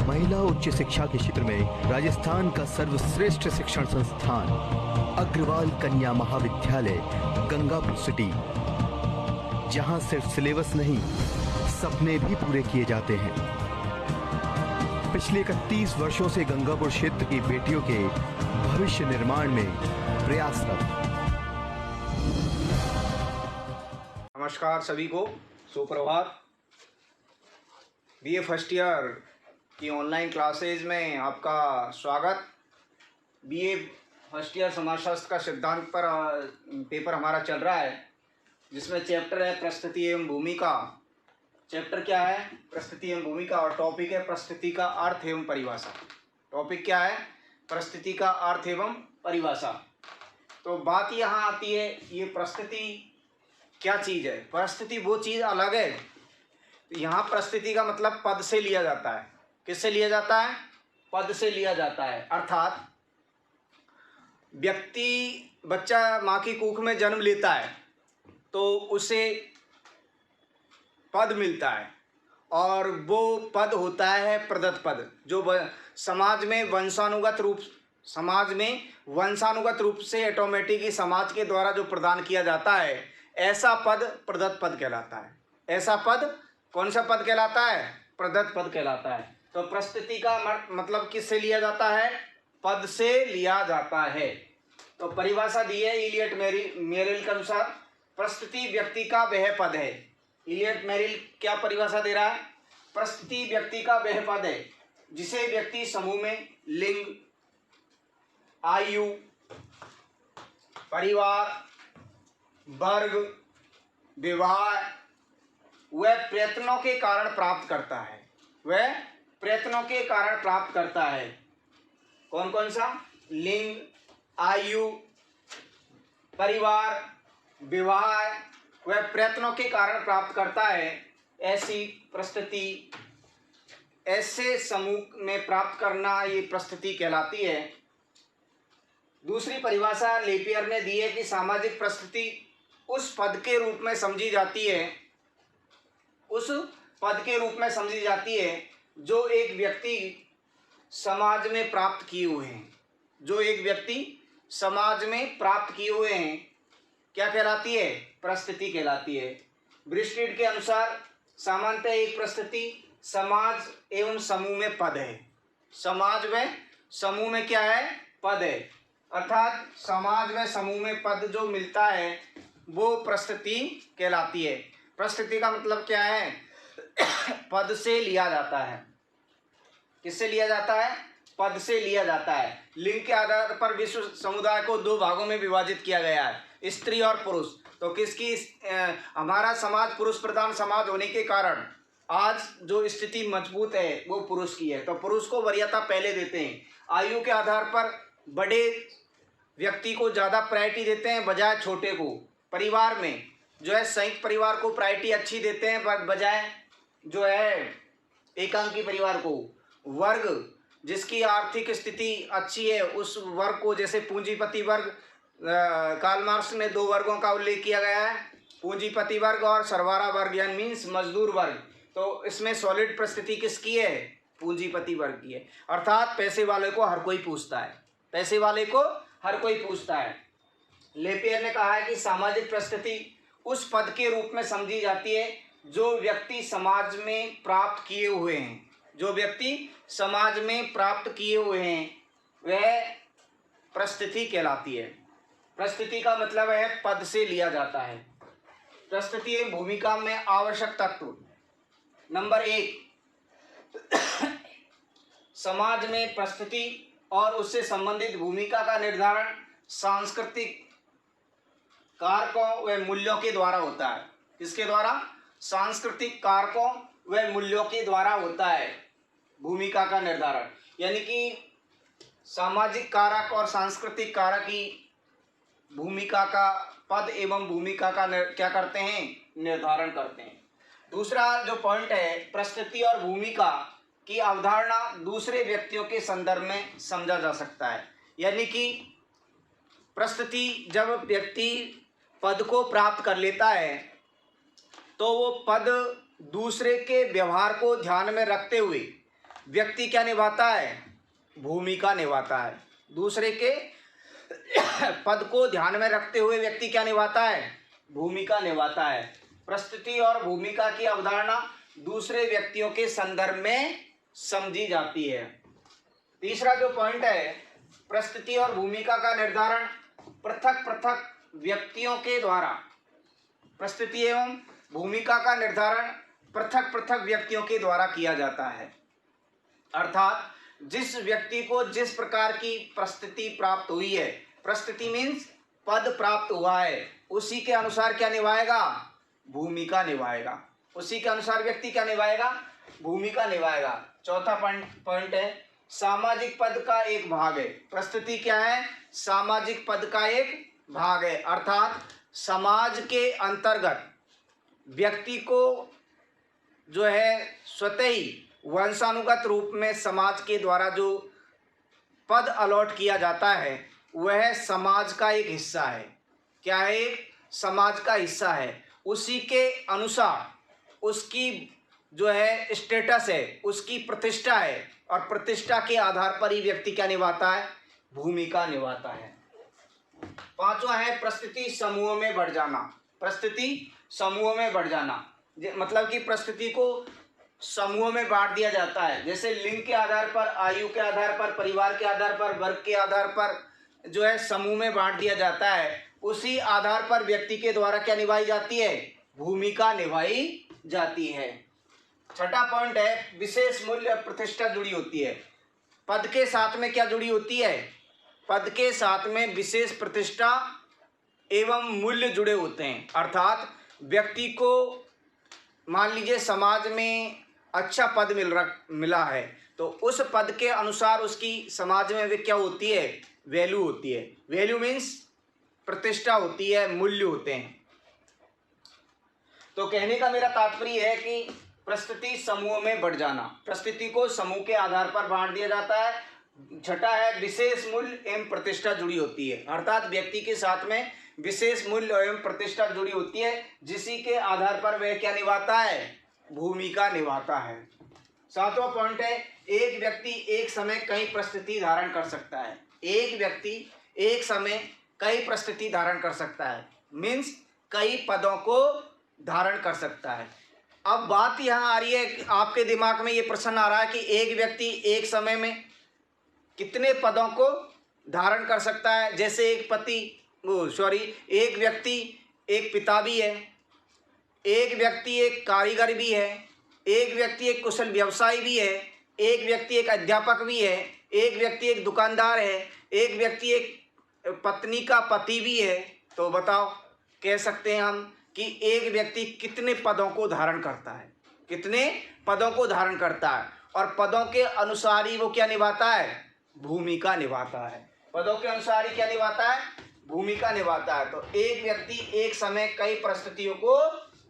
महिला उच्च शिक्षा के क्षेत्र में राजस्थान का सर्वश्रेष्ठ शिक्षण संस्थान अग्रवाल कन्या महाविद्यालय गंगापुर सिटी, जहां सिर्फ सिलेबस नहीं सपने भी पूरे किए जाते हैं। पिछले 31 वर्षों से गंगापुर क्षेत्र की बेटियों के भविष्य निर्माण में प्रयासरत। नमस्कार सभी को, सुप्रभात। बीए फर्स्ट ईयर की ऑनलाइन क्लासेज में आपका स्वागत। बीए फर्स्ट ईयर समाजशास्त्र का सिद्धांत पर पेपर हमारा चल रहा है, जिसमें चैप्टर है प्रस्तुति एवं भूमिका। चैप्टर क्या है? प्रस्तुति एवं भूमिका, और टॉपिक है प्रस्तुति का अर्थ एवं परिभाषा। टॉपिक क्या है? प्रस्तुति का अर्थ एवं परिभाषा। तो बात यहाँ आती है, ये प्रस्तुति क्या चीज़ है? प्रस्तुति वो चीज़ अलग है। यहाँ प्रस्तुति का मतलब पद से लिया जाता है। किससे लिया जाता है? पद से लिया जाता है। अर्थात बच्चा माँ की कुख में जन्म लेता है तो उसे पद मिलता है, और वो पद होता है प्रदत्त पद, जो समाज में वंशानुगत रूप से ऑटोमेटिक समाज के द्वारा जो प्रदान किया जाता है, ऐसा पद प्रदत्त पद कहलाता है। ऐसा पद कौन सा पद कहलाता है? प्रदत्त पद कहलाता है। तो प्रस्तुति का मतलब किससे लिया जाता है? पद से लिया जाता है। तो परिभाषा दी है इलियट मेरिल के अनुसार, प्रस्तुति व्यक्ति का वह पद है। इलियट मेरिल क्या परिभाषा दे रहा है? प्रस्तुति व्यक्ति का वह पद है जिसे व्यक्ति समूह में लिंग, आयु, परिवार, वर्ग, विवाह वह प्रयत्नों के कारण प्राप्त करता है। वह प्रयत्नों के कारण प्राप्त करता है। कौन कौन सा? लिंग, आयु, परिवार, विवाह वह प्रयत्नों के कारण प्राप्त करता है। ऐसी प्रस्तुति, ऐसे समूह में प्राप्त करना, ये प्रस्तुति कहलाती है। दूसरी परिभाषा लेपियर ने दी है कि सामाजिक प्रस्तुति उस पद के रूप में समझी जाती है जो एक व्यक्ति समाज में प्राप्त किए हुए हैं। क्या कहलाती है? प्रस्तुति कहलाती है। ब्रिस्टेड के अनुसार सामान्यतः एक प्रस्तुति समाज एवं समूह में पद है। समाज व समूह में क्या है? पद है। अर्थात समाज व समूह में पद जो मिलता है वो प्रस्तुति कहलाती है। प्रस्तुति का मतलब क्या है? पद से लिया जाता है। किससे लिया जाता है? पद से लिया जाता है। लिंग के आधार पर विश्व समुदाय को दो भागों में विभाजित किया गया है, स्त्री और पुरुष। तो हमारा समाज पुरुष प्रधान समाज होने के कारण आज जो स्थिति मजबूत है वो पुरुष की है। तो पुरुष को वरीयता पहले देते हैं। आयु के आधार पर बड़े व्यक्ति को ज़्यादा प्रायोरिटी देते हैं बजाय छोटे को। परिवार में जो है संयुक्त परिवार को प्रायोरिटी अच्छी देते हैं बजाय जो है एकांकी परिवार को। वर्ग, जिसकी आर्थिक स्थिति अच्छी है उस वर्ग को, जैसे पूंजीपति वर्ग, कार्ल मार्क्स ने दो वर्गों का उल्लेख किया गया है, पूंजीपति वर्ग और सरवारा वर्ग, यानी मीन्स मजदूर वर्ग। तो इसमें सॉलिड प्रस्तुति किसकी है? पूंजीपति वर्ग की है। अर्थात पैसे वाले को हर कोई पूछता है। लेपियर ने कहा है कि सामाजिक प्रस्तुति उस पद के रूप में समझी जाती है जो व्यक्ति समाज में प्राप्त किए हुए हैं, वह प्रस्तुति कहलाती है। प्रस्तुति का मतलब है पद से लिया जाता है। प्रस्तुति एवं भूमिका में आवश्यक तत्व। नंबर 1, समाज में प्रस्तुति और उससे संबंधित भूमिका का निर्धारण सांस्कृतिक कारकों व मूल्यों के द्वारा होता है। किसके द्वारा? सांस्कृतिक कारकों व मूल्यों के द्वारा होता है भूमिका का निर्धारण। यानी कि सामाजिक कारक और सांस्कृतिक कारक की भूमिका का, पद एवं भूमिका का क्या करते हैं? निर्धारण करते हैं। दूसरा जो पॉइंट है, प्रस्तुति और भूमिका की अवधारणा दूसरे व्यक्तियों के संदर्भ में समझा जा सकता है। यानी कि प्रस्तुति, जब व्यक्ति पद को प्राप्त कर लेता है तो वो पद दूसरे के व्यवहार को ध्यान में रखते हुए व्यक्ति क्या निभाता है? भूमिका निभाता है। दूसरे के पद को ध्यान में रखते हुए व्यक्ति क्या निभाता है? भूमिका निभाता है। प्रस्तुति और भूमिका की अवधारणा दूसरे व्यक्तियों के संदर्भ में समझी जाती है। तीसरा जो पॉइंट है, प्रस्तुति और भूमिका का निर्धारण पृथक पृथक व्यक्तियों के द्वारा, प्रस्तुति एवं भूमिका का निर्धारण पृथक पृथक व्यक्तियों के द्वारा किया जाता है। अर्थात जिस व्यक्ति को जिस प्रकार की प्रस्तुति प्राप्त हुई है, प्रस्तुति मीन्स पद प्राप्त हुआ है, उसी के अनुसार क्या निभाएगा? भूमिका निभाएगा। उसी के अनुसार व्यक्ति क्या निभाएगा? भूमिका निभाएगा। चौथा पॉइंट है, सामाजिक पद का एक भाग है। प्रस्तुति क्या है? सामाजिक पद का एक भाग है। अर्थात समाज के अंतर्गत व्यक्ति को जो है स्वतः ही वंशानुगत रूप में समाज के द्वारा जो पद अलॉट किया जाता है वह समाज का एक हिस्सा है। क्या है? एक समाज का हिस्सा है। उसी के अनुसार उसकी जो है स्टेटस है, उसकी प्रतिष्ठा है, और प्रतिष्ठा के आधार पर ही व्यक्ति क्या निभाता है? भूमिका निभाता है। पांचवा है प्रस्तुति समूहों में बढ़ जाना। प्रस्तुति समूहों में बढ़ जाना मतलब कि प्रस्तुति को समूहों में बांट दिया जाता है। जैसे लिंग के आधार पर, आयु के आधार पर, परिवार के आधार पर, वर्ग के आधार पर जो है समूह में बांट दिया जाता है। उसी आधार पर व्यक्ति के द्वारा क्या निभाई जाती है? भूमिका निभाई जाती है। छठा पॉइंट है, विशेष मूल्य और प्रतिष्ठा जुड़ी होती है। पद के साथ में क्या जुड़ी होती है? पद के साथ में विशेष प्रतिष्ठा एवं मूल्य जुड़े होते हैं। अर्थात व्यक्ति को मान लीजिए समाज में अच्छा पद मिला है, तो उस पद के अनुसार उसकी समाज में वे क्या होती है? वैल्यू होती है। वैल्यू मीन्स प्रतिष्ठा होती है, मूल्य होते हैं। तो कहने का मेरा तात्पर्य है कि प्रस्तुति समूहों में बढ़ जाना, प्रस्तुति को समूह के आधार पर बांट दिया जाता है। छठा है विशेष मूल्य एवं प्रतिष्ठा जुड़ी होती है। अर्थात व्यक्ति के साथ में विशेष मूल्य एवं प्रतिष्ठा जुड़ी होती है, जिसी के आधार पर वह क्या निभाता है? भूमिका निभाता है। सातवां पॉइंट है, एक व्यक्ति एक समय कई प्रस्तुति धारण कर सकता है। एक व्यक्ति एक समय कई प्रस्तुति धारण कर सकता है, मीन्स कई पदों को धारण कर सकता है। अब बात यहाँ आ रही है कि आपके दिमाग में ये प्रश्न आ रहा है कि एक व्यक्ति एक समय में कितने पदों को धारण कर सकता है? जैसे एक व्यक्ति एक पिता भी है, एक व्यक्ति एक कारीगर भी है, एक व्यक्ति एक कुशल व्यवसायी भी है, एक व्यक्ति एक अध्यापक भी है, एक व्यक्ति एक दुकानदार है, एक व्यक्ति एक पत्नी का पति भी है। तो बताओ, कह सकते हैं हम कि एक व्यक्ति कितने पदों को धारण करता है? कितने पदों को धारण करता है? और पदों के अनुसार ही वो क्या निभाता है? भूमिका निभाता है। पदों के अनुसार ही क्या निभाता है? भूमिका निभाता है। तो एक व्यक्ति एक समय कई परिस्थितियों को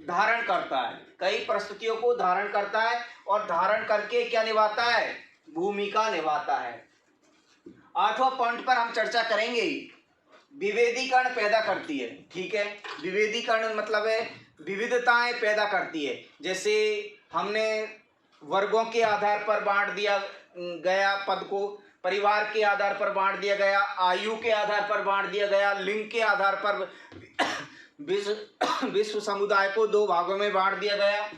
धारण करता है, कई परिस्थितियों को धारण करता है, और धारण करके क्या निभाता है? भूमिका निभाता है। आठवां पॉइंट पर हम चर्चा करेंगे, विभेदीकरण पैदा करती है। ठीक है, विभेदीकरण मतलब है विविधताएं पैदा करती है। जैसे हमने वर्गों के आधार पर बांट दिया गया पद को, परिवार के आधार पर बांट दिया गया, आयु के आधार पर बांट दिया गया, लिंग के आधार पर विश्व समुदाय को दो भागों में बांट दिया गया।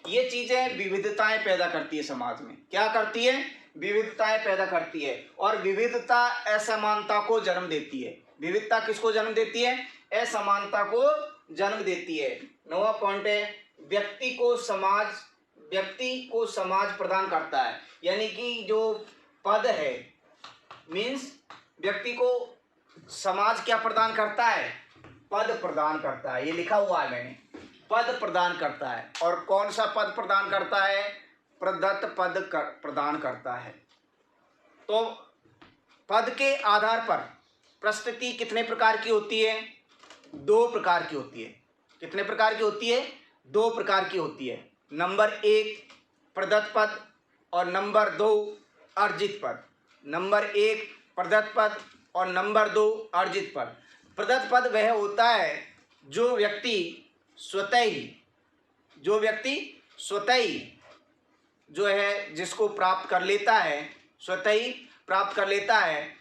ये चीजें विविधताएं पैदा करती है समाज में। क्या करती है? विविधताएं पैदा करती है। और विविधता असमानता को जन्म देती है। विविधता किसको जन्म देती है? असमानता को जन्म देती है। 9वां पॉइंट है, व्यक्ति को समाज प्रदान करता है। यानी कि जो पद है, मीन्स व्यक्ति को समाज क्या प्रदान करता है? पद प्रदान करता है। ये लिखा हुआ है मैंने, पद प्रदान करता है। और कौन सा पद प्रदान करता है? प्रदत्त पद प्रदान करता है। तो पद के आधार पर प्रस्तुति कितने प्रकार की होती है? 2 प्रकार की होती है। कितने प्रकार की होती है? 2 प्रकार की होती है। नंबर 1 प्रदत्त पद और नंबर 2 अर्जित पद। नंबर 1 प्रदत्त पद और नंबर 2 अर्जित पद। प्रदत्त पद वह होता है जो व्यक्ति स्वतः ही जो है जिसको प्राप्त कर लेता है, स्वतः ही प्राप्त कर लेता है,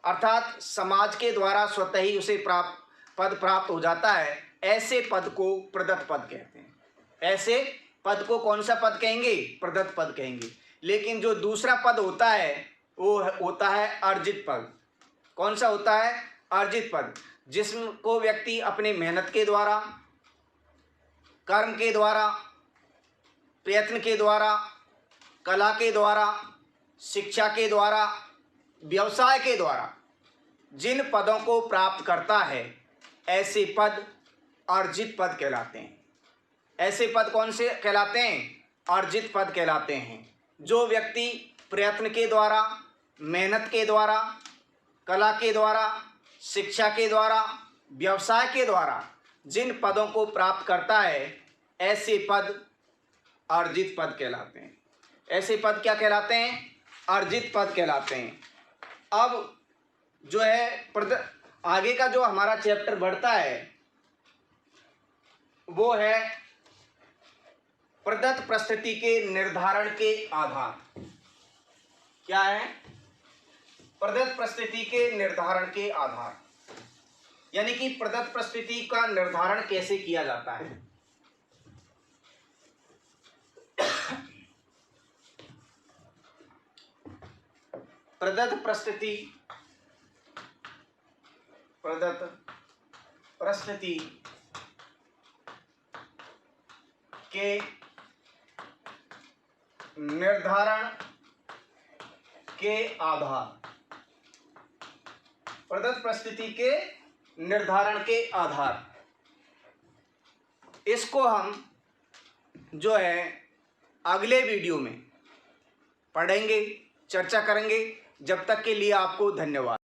अर्थात समाज के द्वारा स्वतः ही उसे पद प्राप्त हो जाता है, ऐसे पद को प्रदत्त पद कहते हैं। ऐसे पद को कौन सा पद कहेंगे? प्रदत्त पद कहेंगे। लेकिन जो दूसरा पद होता है वो होता है अर्जित पद। कौन सा होता है? अर्जित पद, जिसको व्यक्ति अपने मेहनत के द्वारा, कर्म के द्वारा, प्रयत्न के द्वारा, कला के द्वारा, शिक्षा के द्वारा, व्यवसाय के द्वारा जिन पदों को प्राप्त करता है, ऐसे पद अर्जित पद कहलाते हैं। ऐसे पद कौन से कहलाते हैं? अर्जित पद कहलाते हैं। जो व्यक्ति प्रयत्न के द्वारा, मेहनत के द्वारा, कला के द्वारा, शिक्षा के द्वारा, व्यवसाय के द्वारा जिन पदों को प्राप्त करता है, ऐसे पद अर्जित पद कहलाते हैं। ऐसे पद क्या कहलाते हैं? अर्जित पद कहलाते हैं। अब जो है आगे का जो हमारा चैप्टर बढ़ता है वो है प्रदत्त परिस्थिति के निर्धारण के आधार। क्या है? प्रदत्त परिस्थिति के निर्धारण के आधार, यानी कि प्रदत्त परिस्थिति का निर्धारण कैसे किया जाता है। प्रदत्त परिस्थिति के निर्धारण के आधार, प्रदत्त परिस्थिति के निर्धारण के आधार, इसको हम जो है अगले वीडियो में पढ़ेंगे, चर्चा करेंगे। जब तक के लिए आपको धन्यवाद।